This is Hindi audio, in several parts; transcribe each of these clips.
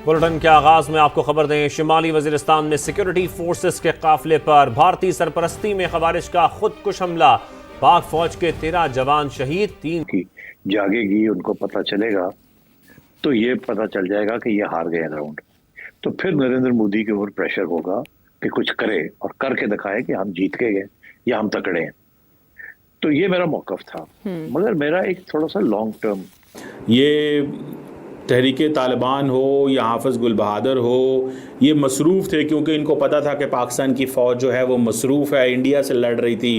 बुलेटिन के आगाज में आपको खबर दें, शिमाली वजीरिस्तान में सिक्योरिटी फोर्सेस के काफिले पर भारतीय सरपरस्ती में खवारिज का खुदकुश हमला। पाक फौज के 13 जवान शहीद, 3 की जागेगी, उनको पता चलेगा तो ये पता चल जाएगा कि ये हार गए राउंड। तो फिर नरेंद्र मोदी के ऊपर प्रेशर होगा कि कुछ करे और करके दिखाए कि हम जीत के गए या हम तकड़े हैं। तो ये मेरा मौकफ था, मगर मेरा एक थोड़ा सा लॉन्ग टर्म, ये तहरीके तालिबान हो या हाफिज़ गुल बहादुर हो, ये मसरूफ़ थे क्योंकि इनको पता था कि पाकिस्तान की फ़ौज जो है वो मसरूफ़ है, इंडिया से लड़ रही थी।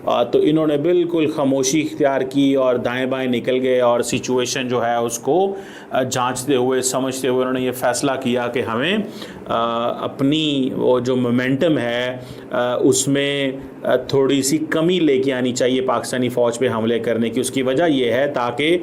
तो इन्होंने बिल्कुल खामोशी इख्तियार की और दाएं बाएं निकल गए और सिचुएशन जो है उसको जांचते हुए समझते हुए उन्होंने ये फ़ैसला किया कि हमें अपनी वो जो मोमेंटम है उसमें थोड़ी सी कमी लेके आनी चाहिए पाकिस्तानी फ़ौज पे हमले करने की। उसकी वजह ये है ताकि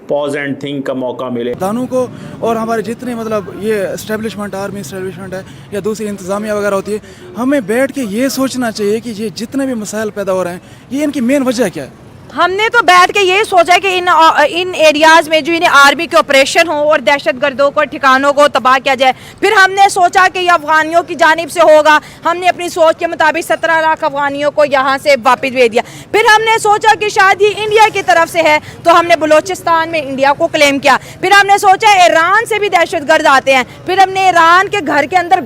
पॉज एंड थिंक का मौका मिले दानों को, और हमारे जितने मतलब ये एस्टेब्लिशमेंट, आर्मी एस्टेब्लिशमेंट है या दूसरी इंतज़ामिया वगैरह होती है, हमें बैठ के ये सोचना चाहिए कि ये जितने भी मसाइल पैदा हो रहे हैं ये इनकी मेन वजह क्या है। हमने तो बैठ के यही सोचा कि इन एरियाज़ में जो इन्हें आर्मी के ऑपरेशन हो और दहशतगर्दों को ठिकानों को तबाह किया जाए। फिर हमने सोचा कि ये अफगानियों की जानिब से होगा, हमने अपनी सोच के मुताबिक 17 लाख अफगानियों को यहाँ से वापस भेज दिया। फिर हमने सोचा कि शायद ये इंडिया की तरफ से है तो हमने बलोचिस्तान में इंडिया को क्लेम किया। फिर हमने सोचा ईरान से भी दहशतगर्द आते हैं, फिर हमने ईरान के घर के अंदर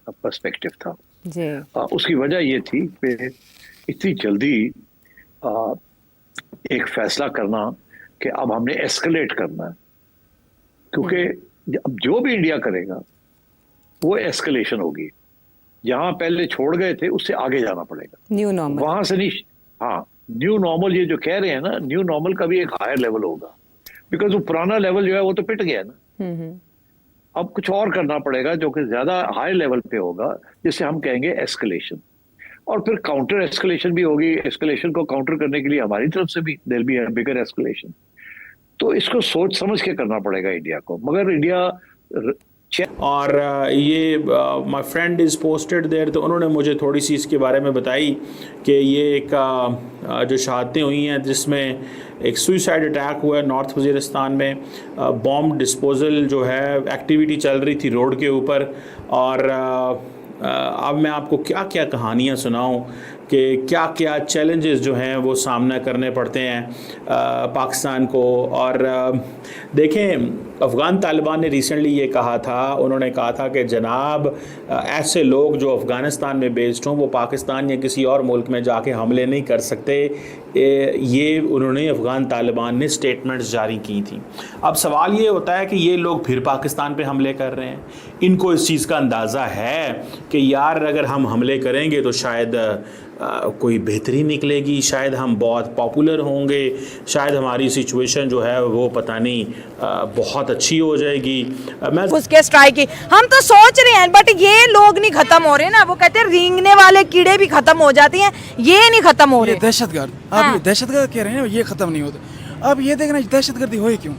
पर्सपेक्टिव था जी। उसकी वजह ये थी कि इतनी जल्दी एक फैसला करना कि अब हमने एस्केलेट करना है, क्योंकि अब जो भी इंडिया करेगा वो एस्केलेशन होगी। जहां पहले छोड़ गए थे उससे आगे जाना पड़ेगा, न्यू नॉर्मल वहां से नहीं। हाँ, न्यू नॉर्मल ये जो कह रहे हैं ना, न्यू नॉर्मल का भी एक हायर लेवल होगा, बिकॉज वो पुराना लेवल जो है वो तो पिट गया ना। अब कुछ और करना पड़ेगा जो कि ज्यादा हाई लेवल पे होगा, जिसे हम कहेंगे एस्केलेशन। और फिर काउंटर एस्केलेशन भी होगी। एस्केलेशन को काउंटर करने के लिए हमारी तरफ से भी देयर बी बिगर एस्केलेशन। तो इसको सोच समझ के करना पड़ेगा इंडिया को, मगर इंडिया और ये my friend is posted there, तो उन्होंने मुझे थोड़ी सी इसके बारे में बताई कि ये एक जो शहादतें हुई हैं जिसमें एक सुइसाइड अटैक हुआ है नॉर्थ वज़ीरिस्तान में, बॉम्ब डिस्पोजल जो है एक्टिविटी चल रही थी रोड के ऊपर। और अब मैं आपको क्या क्या कहानियाँ सुनाऊं कि क्या क्या चैलेंजेस जो हैं वो सामना करने पड़ते हैं पाकिस्तान को। और देखें, अफ़गान तालिबान ने रिसेंटली ये कहा था, उन्होंने कहा था कि जनाब ऐसे लोग जो अफ़गानिस्तान में बेस्ड हों वो पाकिस्तान या किसी और मुल्क में जाके हमले नहीं कर सकते। ये उन्होंने अफ़गान तालिबान ने स्टेटमेंट्स जारी की थी। अब सवाल ये होता है कि ये लोग फिर पाकिस्तान पे हमले कर रहे हैं। इनको इस चीज़ का अंदाज़ा है कि यार अगर हम हमले करेंगे तो शायद कोई बेहतरी निकलेगी, शायद हम बहुत पॉपुलर होंगे, शायद हमारी सिचुएशन जो है वो पता नहीं बहुत अच्छी हो जाएगी। मैं उसके स्ट्राइक की हम तो सोच रहे हैं, बट ये लोग नहीं खत्म हो रहे ना। वो कहते हैं रेंगने वाले कीड़े भी खत्म हो जाती हैं, ये नहीं खत्म हो रहे। दहशतगर्द, आप ये दहशतगर्द कह रहे हैं, ये खत्म नहीं होते। अब ये देखना दहशतगर्दी हुई क्यों।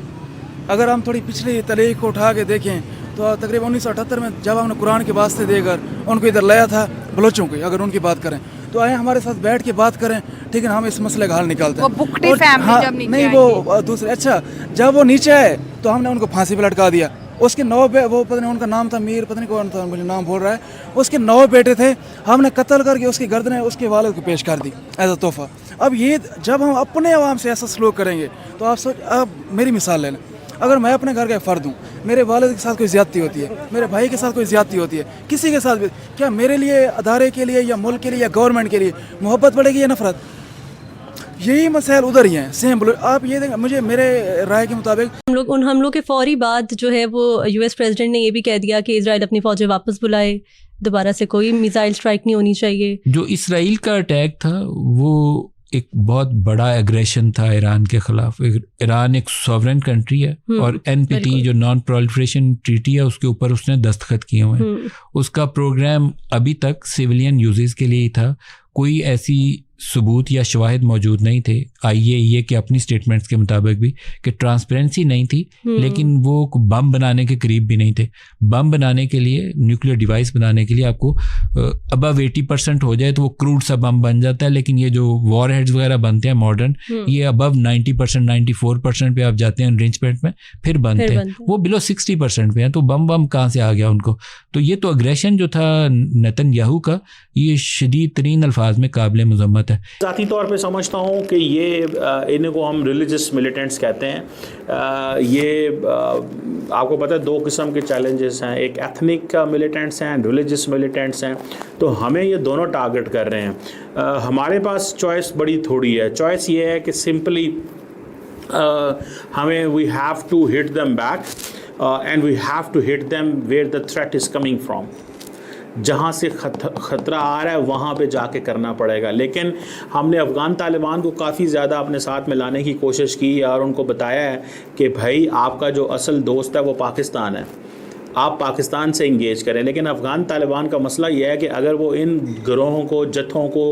अगर हम थोड़ी पिछले तारीख को उठा के देखें तो तकरीबन 1978 में जब हमने कुरान के वास्ते देकर उनको इधर लाया था बलोचों की, अगर उनकी बात करें तो आए हमारे साथ बैठ के बात करें, ठीक है, हम इस मसले का हल निकालते हैं। वो बुकटी फैमिली जब नीचे नहीं वो दूसरे, अच्छा जब वो नीचे आए तो हमने उनको फांसी पे लटका दिया। उसके 9 वो पता नहीं उनका नाम था मीर, पता नहीं कौन था, मुझे नाम भूल रहा है। उसके 9 बेटे थे, हमने कत्ल करके उसकी गर्दनें उसके वालिद को पेश कर दी एज अ तोहफा। अब ये जब हम अपने आवाम से ऐसा सलूक करेंगे तो आप सोच, अब मेरी मिसाल ले लें, अगर मैं अपने घर का फ़र्द हूँ, मेरे वालिद के साथ कोई ज़्यादती होती है, मेरे भाई के साथ कोई ज़्यादती होती है, किसी के साथ भी, क्या मेरे लिए अदारे के लिए या मुल्क के लिए या गवर्नमेंट के लिए मोहब्बत बढ़ेगी या नफरत? यही मसाइल उधर ही हैं सेम। आप ये देखें, मुझे मेरे राय के मुताबिक हम लोग के फौरी बाद जो है वो यूएस प्रेसिडेंट ने ये भी कह दिया कि इजराइल अपनी फ़ौजें वापस बुलाए, दोबारा से कोई मिसाइल स्ट्राइक नहीं होनी चाहिए। जो इसराइल का अटैक था वो एक बहुत बड़ा एग्रेशन था ईरान के खिलाफ। ईरान एक सॉवरेन कंट्री है और एनपीटी जो नॉन प्रोलिफरेशन ट्रीटी है उसके ऊपर उसने दस्तखत किए हुए हैं। उसका प्रोग्राम अभी तक सिविलियन यूजेस के लिए ही था, कोई ऐसी सबूत या शवाहिद मौजूद नहीं थे, IAEA के अपनी स्टेटमेंट्स के मुताबिक भी, कि ट्रांसपेरेंसी नहीं थी, लेकिन वो बम बनाने के करीब भी नहीं थे। बम बनाने के लिए, न्यूक्लियर डिवाइस बनाने के लिए आपको अबव 80% हो जाए तो वो क्रूड सा बम बन जाता है, लेकिन ये जो वॉर हेड्स वगैरह बनते हैं मॉडर्न, ये अबव 90% 94% पे आप जाते हैं एनरिचमेंट में, फिर बनते हैं। वो बिलो 60% पे हैं, तो बम कहाँ से आ गया उनको? तो ये तो अग्रेशन जो था नेतन्याहू का, ये शदीद तरीन अल्फाज में काबिल मज़म्मत है। ज़ाती तौर पे समझता हूँ कि ये इनको हम रिलीजियस मिलिटेंट्स कहते हैं। ये आपको पता है 2 किस्म के चैलेंजेस हैं, एक एथनिक मिलिटेंट्स हैं, रिलीजियस मिलिटेंट्स हैं। तो हमें ये दोनों टारगेट कर रहे हैं। हमारे पास चॉइस बड़ी थोड़ी है। चॉइस ये है कि सिंपली हमें we have to hit them back and we have to hit them where the threat is coming from. जहाँ से ख़तरा आ रहा है वहाँ पे जाके करना पड़ेगा। लेकिन हमने अफ़गान तालिबान को काफ़ी ज़्यादा अपने साथ में लाने की कोशिश की और उनको बताया है कि भाई आपका जो असल दोस्त है वो पाकिस्तान है, आप पाकिस्तान से इंगेज करें। लेकिन अफ़गान तालिबान का मसला यह है कि अगर वो इन गिरोहों को, जत्थों को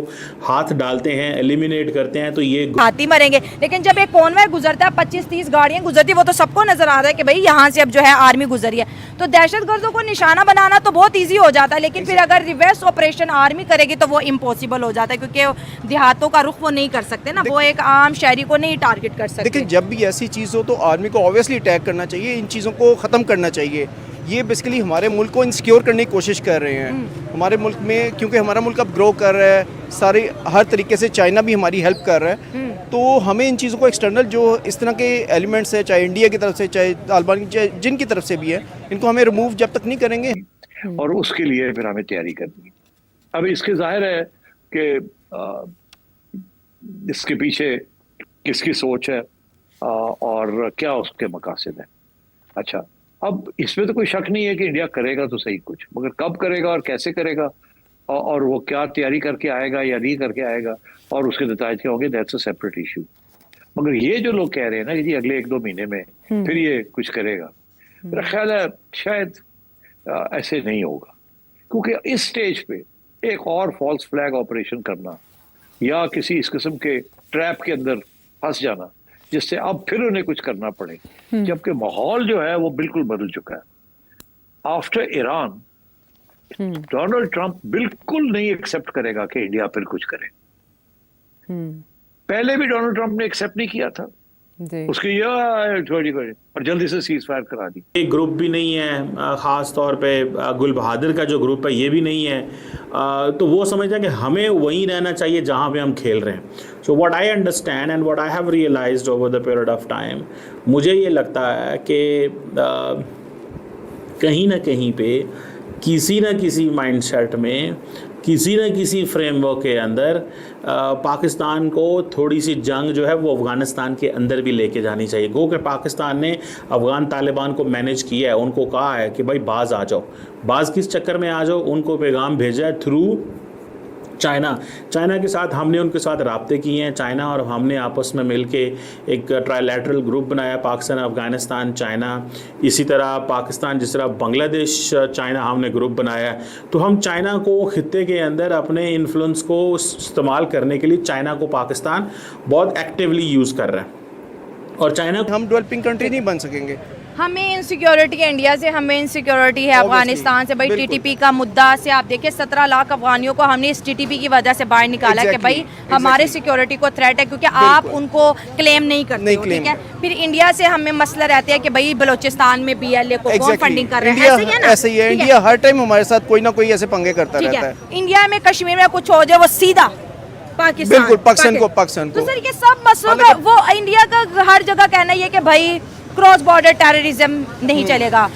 हाथ डालते हैं, एलिमिनेट करते हैं, तो ये हाथी मरेंगे। लेकिन जब एक कॉन्वॉय गुजरता है, 25-30 गाड़ियां गुजरती, वो तो सबको नजर आ रहा है कि भाई यहाँ से अब जो है आर्मी गुजरी है। तो दहशतगर्दों को निशाना बनाना तो बहुत ईजी हो जाता है, लेकिन फिर अगर रिवर्स ऑपरेशन आर्मी करेगी तो वो इम्पॉसिबल हो जाता है, क्योंकि देहातों का रुख वो नहीं कर सकते ना, वो एक आम शहरी को नहीं टारगेट कर सकते। देखिए, जब भी ऐसी चीज़ हो तो आर्मी को ऑब्वियसली अटैक करना चाहिए, इन चीज़ों को ख़त्म करना चाहिए। ये बेसिकली हमारे मुल्क को इनसिक्योर करने की कोशिश कर रहे हैं। हमारे मुल्क में, क्योंकि हमारा मुल्क अब ग्रो कर रहा है, सारे हर तरीके से चाइना भी हमारी हेल्प कर रहा है, तो हमें इन चीज़ों को एक्सटर्नल जो इस तरह के एलिमेंट्स है, चाहे इंडिया की तरफ से, चाहे तालिबान की, जिनकी तरफ से भी है, इनको हमें रिमूव जब तक नहीं करेंगे, और उसके लिए फिर हमें तैयारी करनी है। अब इसके जाहिर है कि इसके पीछे किसकी सोच है और क्या उसके मकासद है। अच्छा, अब इसमें तो कोई शक नहीं है कि इंडिया करेगा तो सही कुछ, मगर कब करेगा और कैसे करेगा और वो क्या तैयारी करके आएगा या नहीं करके आएगा और उसके नतीजे क्या होंगे, दैट्स अ सेपरेट इशू। मगर ये जो लोग कह रहे हैं ना कि जी अगले 1-2 महीने में फिर ये कुछ करेगा, मेरा ख्याल है शायद ऐसे नहीं होगा, क्योंकि इस स्टेज पे एक और फॉल्स फ्लैग ऑपरेशन करना या किसी इस किस्म के ट्रैप के अंदर फंस जाना जिससे अब फिर उन्हें कुछ करना पड़े, जबकि माहौल जो है वो बिल्कुल बदल चुका है। आफ्टर ईरान, डोनाल्ड ट्रंप बिल्कुल नहीं एक्सेप्ट करेगा कि इंडिया फिर कुछ करे। पहले भी डोनाल्ड ट्रंप ने एक्सेप्ट नहीं किया था, उसके और जल्दी से सीज फायर करा दी। एक ग्रुप भी नहीं है, ख़ास तौर पे गुल बहादुर का जो ग्रुप है ये भी नहीं है, तो वो समझता है कि हमें वहीं रहना चाहिए जहाँ पे हम खेल रहे हैं। So what I understand and what I have realised over the period of time, मुझे ये लगता है कि कहीं ना कहीं पे किसी न किसी माइंडसेट में, किसी न किसी फ्रेमवर्क के अंदर पाकिस्तान को थोड़ी सी जंग जो है वो अफ़गानिस्तान के अंदर भी लेके जानी चाहिए। गो कि पाकिस्तान ने अफ़गान तालिबान को मैनेज किया है, उनको कहा है कि भाई बाज़ आ जाओ, बाज़ किस चक्कर में आ जाओ, उनको पैगाम भेजा है थ्रू चाइना के साथ। हमने उनके साथ राब्ते किए हैं, चाइना और हमने आपस में मिलके एक ट्राइलैटरल ग्रुप बनाया, पाकिस्तान, अफ़गानिस्तान, चाइना। इसी तरह पाकिस्तान, जिस तरह बांग्लादेश, चाइना हमने ग्रुप बनाया है। तो हम चाइना को खित्ते के अंदर अपने इन्फ्लुएंस को इस्तेमाल करने के लिए चाइना को पाकिस्तान बहुत एक्टिवली यूज़ कर रहा है, और चाइना हम डेवलपिंग कंट्री नहीं बन सकेंगे। हमें इनसिक्योरिटी है इंडिया से, हमें इनसिक्योरिटी है अफगानिस्तान से। भाई टीटीपी का मुद्दा से आप देखिए 17 लाख अफगानियों को हमने इस टीटीपी की वजह से बाहर निकाला कि भाई हमारे सिक्योरिटी को थ्रेट है, क्योंकि आप उनको क्लेम नहीं करते हो, ठीक है। फिर इंडिया से हमें मसला रहते हैं कि भाई बलोचिस्तान में BLA को कौन फंडिंग कर रहा है, ऐसे ही है। इंडिया हर टाइम हमारे साथ कोई ना कोई ऐसे पंगे करता रहता है। इंडिया में कश्मीर में कुछ हो जाए वो सीधा पाकिस्तान, बिल्कुल पाकिस्तान को। तो सर ये सब मसलों का वो इंडिया का हर जगह कहना है कि भाई क्रॉस बॉर्डर टेररिज्म नहीं चलेगा,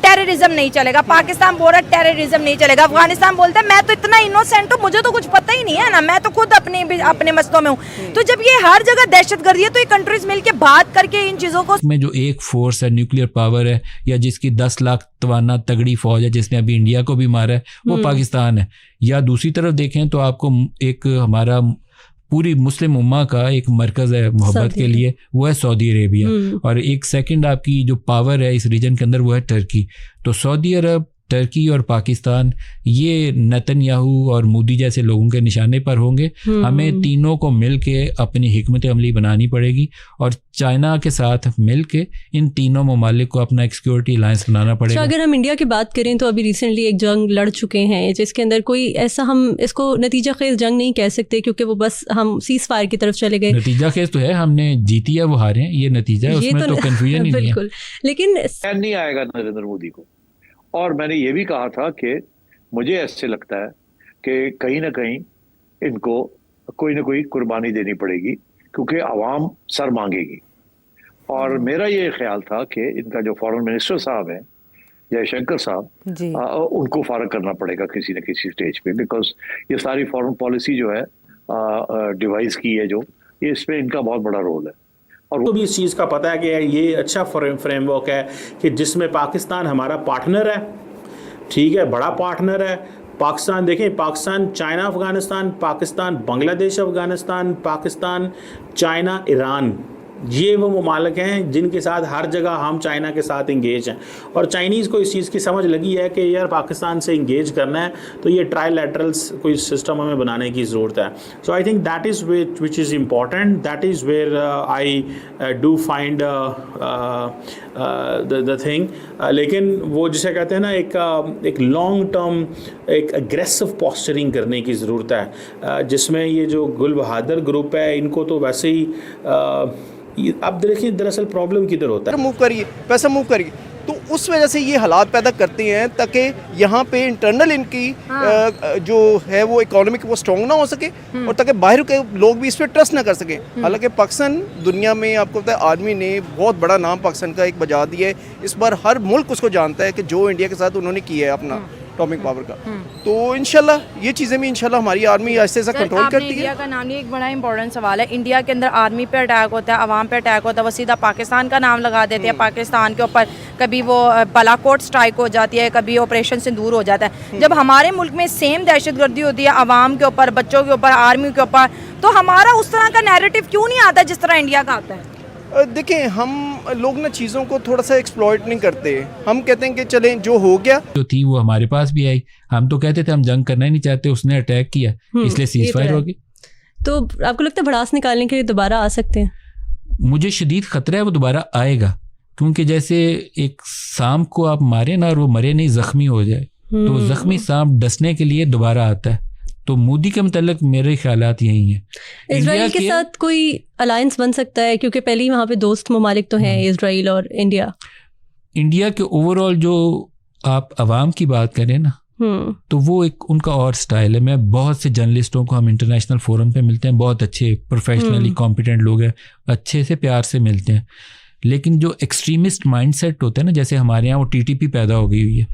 टेररिज्म नहीं चलेगा, पाकिस्तान बोल रहा टेररिज्म नहीं चलेगा, अफगानिस्तान बोलता है मैं तो इतना इनोसेंट हूँ, मुझे तो कुछ पता ही नहीं है ना, मैं तो खुद अपने मसलों में हूँ। तो जब ये हर जगह दहशतगर्दी है तो ये कंट्रीज मिलके बात करके इन चीजों को, में जो एक फोर्स है, न्यूक्लियर पावर है, या जिसकी 10 लाख तवाना तगड़ी फौज है, जिसने अभी इंडिया को भी मारा है, वो पाकिस्तान है। या दूसरी तरफ देखें तो आपको एक हमारा पूरी मुस्लिम उम्मा का एक मरकज़ है मोहब्बत के लिए, वो है सऊदी अरेबिया। और एक सेकंड आपकी जो पावर है इस रीजन के अंदर वो है टर्की। तो सऊदी अरब टर्की और पाकिस्तान ये नेतन्याहू और मोदी जैसे लोगों के निशाने पर होंगे। हमें तीनों को मिल के अपनी हिकमत अमली बनानी पड़ेगी और चाइना के साथ मिल के इन तीनों ममालिक को अपना एक सिक्योरिटी अलायंस बनाना पड़ेगा। अगर हम इंडिया की बात करें तो अभी रिसेंटली एक जंग लड़ चुके हैं जिसके अंदर कोई ऐसा, हम इसको नतीजा खेज जंग नहीं कह सकते क्योंकि वो बस हम सीज फायर की तरफ चले गए। नतीजा खेज तो है, हमने जीती है वो हारे हैं, ये नतीजा है, उसमें तो कंफ्यूजन ही नहीं है। लेकिन नहीं आएगा नरेंद्र मोदी को। और मैंने ये भी कहा था कि मुझे ऐसे लगता है कि कहीं ना कहीं इनको कोई ना कोई कुर्बानी देनी पड़ेगी क्योंकि आवाम सर मांगेगी। और मेरा ये ख्याल था कि इनका जो फॉरेन मिनिस्टर साहब हैं जयशंकर साहब, उनको फारग करना पड़ेगा किसी न किसी स्टेज पे, बिकॉज ये सारी फॉरेन पॉलिसी जो है डिवाइस की है जो, ये इसमें इनका बहुत बड़ा रोल है। और वो भी इस चीज़ का पता है कि ये अच्छा फ्रेमवर्क है कि जिसमें पाकिस्तान हमारा पार्टनर है, ठीक है, बड़ा पार्टनर है। पाकिस्तान देखें, Pakistan, China, Afghanistan, Pakistan, Bangladesh, Afghanistan, Pakistan, China, Iran, ये वो ममालिक हैं जिनके साथ हर जगह हम चाइना के साथ इंगेज हैं। और चाइनीज़ को इस चीज़ की समझ लगी है कि यार पाकिस्तान से इंगेज करना है तो ये ट्राईलैटरल्स कोई सिस्टम हमें बनाने की ज़रूरत है। So I think that is which is important, that is where I do find the thing. लेकिन वो जिसे कहते हैं ना, एक लॉन्ग टर्म एक एग्रेसिव पोस्चरिंग करने की ज़रूरत है, जिसमें ये जो गुल बहादुर ग्रुप है इनको तो वैसे ही अब देखिए दरअसल प्रॉब्लम किधर होता है, मूव करिए, पैसा मूव करिए, तो उस वजह से ये हालात पैदा करते हैं ताकि यहाँ पे इंटरनल इनकी जो है वो इकोनॉमिक वो स्ट्रॉन्ग ना हो सके और ताकि बाहर के लोग भी इस पर ट्रस्ट ना कर सके। हालांकि पाकिस्तान दुनिया में आपको पता है आर्मी ने बहुत बड़ा नाम पाकिस्तान का एक बजा दिया है, इस बार हर मुल्क उसको जानता है कि जो इंडिया के साथ उन्होंने किया है अपना एटॉमिक पावर का। तो इंशाल्लाह ये चीज़ें भी इंशाल्लाह हमारी आर्मी ऐसे ऐसा कंट्रोल करती है। इंडिया का नाम नहीं, एक बड़ा इंपॉर्टेंट सवाल है। इंडिया के अंदर आर्मी पे अटैक होता है, अवाम पे अटैक होता है, वो सीधा पाकिस्तान का नाम लगा देते हैं पाकिस्तान के ऊपर। कभी वो बालाकोट स्ट्राइक हो जाती है, कभी ऑपरेशन सिंदूर हो जाता है। जब हमारे मुल्क में सेम दहशतगर्दी होती है अवाम के ऊपर, बच्चों के ऊपर, आर्मी के ऊपर, तो हमारा उस तरह का नैरेटिव क्यों नहीं आता जिस तरह इंडिया का आता है? देखें, हम लोग ना चीज़ों को थोड़ा सा एक्सप्लॉइट नहीं करते। हम कहते हैं कि चलें जो हो गया जो थी वो हमारे पास भी आई, हम तो कहते थे हम जंग करना ही नहीं चाहते, उसने अटैक किया इसलिए सीज फायर हो गई। तो आपको लगता है भड़ास निकालने के लिए दोबारा आ सकते हैं? मुझे शदीद खतरा है वो दोबारा आएगा, क्योंकि जैसे एक सांप को आप मारे ना और वो मरे नहीं, जख्मी हो जाए, तो जख्मी सांप डसने के लिए दोबारा आता है। तो मोदी के मतलब मेरे ख्यालात यही हैं। इजराइल के साथ कोई अलायंस बन सकता है क्योंकि पहले ही वहाँ पे दोस्त ममालिक तो हैं इजराइल और इंडिया। इंडिया के ओवरऑल जो आप अवाम की बात करें ना, तो वो एक उनका और स्टाइल है। मैं बहुत से जर्नलिस्टों को हम इंटरनेशनल फोरम पे मिलते हैं, बहुत अच्छे प्रोफेशनली कॉम्पिटेंट लोग हैं, अच्छे से प्यार से मिलते हैं, लेकिन जो एक्सट्रीमिस्ट माइंडसेट होता है ना, जैसे हमारे यहाँ वो टीटीपी पैदा हो गई हुई है,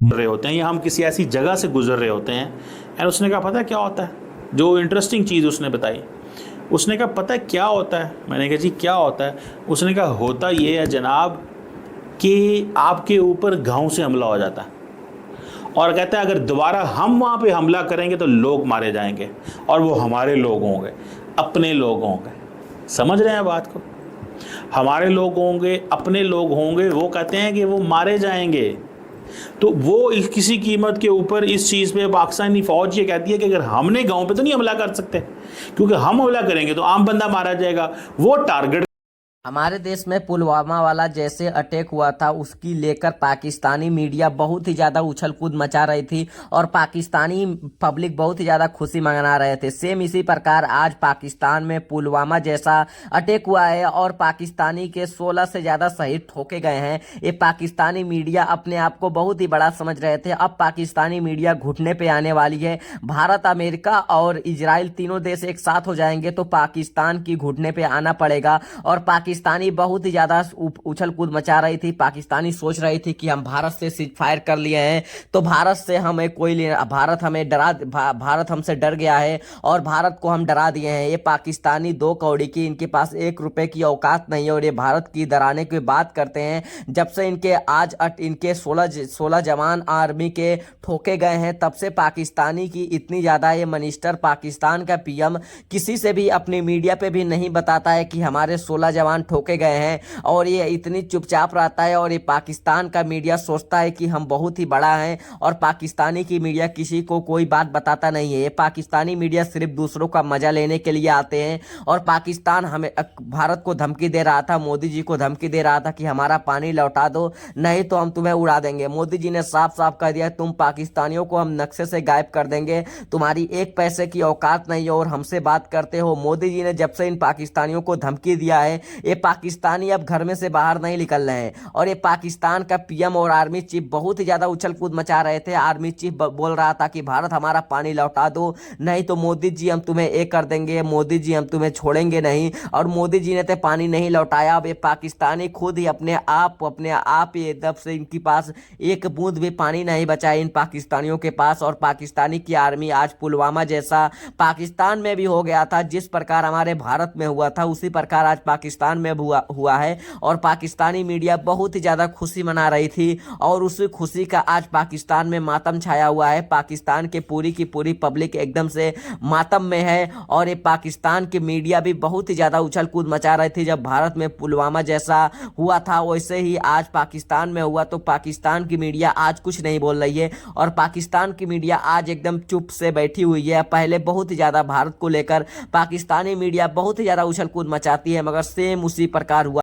रहे होते हैं या हम किसी ऐसी जगह से गुजर रहे होते हैं। और उसने कहा पता है क्या होता है, जो इंटरेस्टिंग चीज़ उसने बताई, उसने कहा पता है क्या होता है। मैंने कहा जी क्या होता है? उसने कहा होता ये है जनाब कि आपके ऊपर गांव से हमला हो जाता है और कहता है अगर दोबारा हम वहाँ पे हमला करेंगे तो लोग मारे जाएंगे और वो हमारे लोग होंगे, अपने लोग होंगे। समझ रहे हैं बात को? हमारे लोग होंगे, अपने लोग होंगे। वो कहते हैं कि वो मारे जाएंगे, तो वो किसी कीमत के ऊपर इस चीज़ पे पाकिस्तानी फ़ौज ये कहती है कि अगर हमने गांव पे तो नहीं हमला कर सकते, क्योंकि हम हमला करेंगे तो आम बंदा मारा जाएगा। वो टारगेट हमारे देश में पुलवामा वाला जैसे अटैक हुआ था उसकी लेकर पाकिस्तानी मीडिया बहुत ही ज़्यादा उछल कूद मचा रही थी और पाकिस्तानी पब्लिक बहुत ही ज़्यादा खुशी मना रहे थे। सेम इसी प्रकार आज पाकिस्तान में पुलवामा जैसा अटैक हुआ है और पाकिस्तानी के 16 से ज़्यादा शहीद ठोके गए हैं। ये पाकिस्तानी मीडिया अपने आप को बहुत ही बड़ा समझ रहे थे। अब पाकिस्तानी मीडिया घुटने पर आने वाली है। भारत, अमेरिका और इजराइल तीनों देश एक साथ हो जाएंगे तो पाकिस्तान की घुटने पर आना पड़ेगा। और पाकिस्तानी बहुत ही ज्यादा उछल कूद मचा रही थी। पाकिस्तानी सोच रही थी कि हम भारत से सीज फायर कर लिए हैं तो भारत से हमें भारत हमें भारत हमसे डर गया है और भारत को हम डरा दिए हैं। ये पाकिस्तानी 2 कौड़ी की, इनके पास 1 रुपए की औकात नहीं है और ये भारत की डराने की बात करते हैं। जब से इनके आज इनके 16 जवान आर्मी के ठोके गए हैं तब से पाकिस्तानी की इतनी ज्यादा, ये मिनिस्टर पाकिस्तान का PM किसी से भी अपनी मीडिया पे भी नहीं बताता है कि हमारे 16 जवान ठोके गए हैं और ये इतनी चुपचाप रहता है और ये पाकिस्तान का मीडिया सोचता है कि हम बहुत ही बड़ा हैं और पाकिस्तानी की मीडिया किसी को कोई बात बताता नहीं है। ये पाकिस्तानी मीडिया सिर्फ दूसरों का मजा लेने के लिए आते हैं और पाकिस्तान हमें भारत को धमकी दे रहा था, मोदी जी को धमकी दे रहा था कि हमारा पानी लौटा दो नहीं तो हम तुम्हें उड़ा देंगे। मोदी जी ने साफ साफ कह दिया तुम पाकिस्तानियों को हम नक्शे से गायब कर देंगे, तुम्हारी एक पैसे की औकात नहीं है और हमसे बात करते हो। मोदी जी ने जब से इन पाकिस्तानियों को धमकी दिया है ये पाकिस्तानी अब घर में से बाहर नहीं निकल रहे हैं और ये पाकिस्तान का पीएम और आर्मी चीफ बहुत ही ज्यादा उछल कूद मचा रहे थे। आर्मी चीफ बोल रहा था कि भारत हमारा पानी लौटा दो नहीं तो मोदी जी हम तुम्हें एक कर देंगे, मोदी जी हम तुम्हें छोड़ेंगे नहीं, और मोदी जी ने तो पानी नहीं लौटाया। अब ये पाकिस्तानी खुद ही अपने आप ये दब से इनके पास एक बूंद भी पानी नहीं बचा इन पाकिस्तानियों के पास। और पाकिस्तानी की आर्मी आज पुलवामा जैसा पाकिस्तान में भी हो गया था, जिस प्रकार हमारे भारत में हुआ था उसी प्रकार आज पाकिस्तान में हुआ है और पाकिस्तानी मीडिया बहुत ही ज्यादा खुशी मना रही थी और उस खुशी का आज पाकिस्तान में मातम छाया हुआ है। पाकिस्तान के पूरी की पूरी पब्लिक एकदम से मातम में है और ये पाकिस्तान की मीडिया भी बहुत ही ज्यादा उछल कूद मचा रही थी। जब भारत में पुलवामा जैसा हुआ था वैसे ही आज पाकिस्तान में हुआ, तो पाकिस्तान की मीडिया आज कुछ नहीं बोल रही है और पाकिस्तान की मीडिया आज एकदम चुप से बैठी हुई है। पहले बहुत ही ज्यादा भारत को लेकर पाकिस्तानी मीडिया बहुत ही ज्यादा उछल कूद मचाती है, मगर सेम उसी प्रकार हुआ।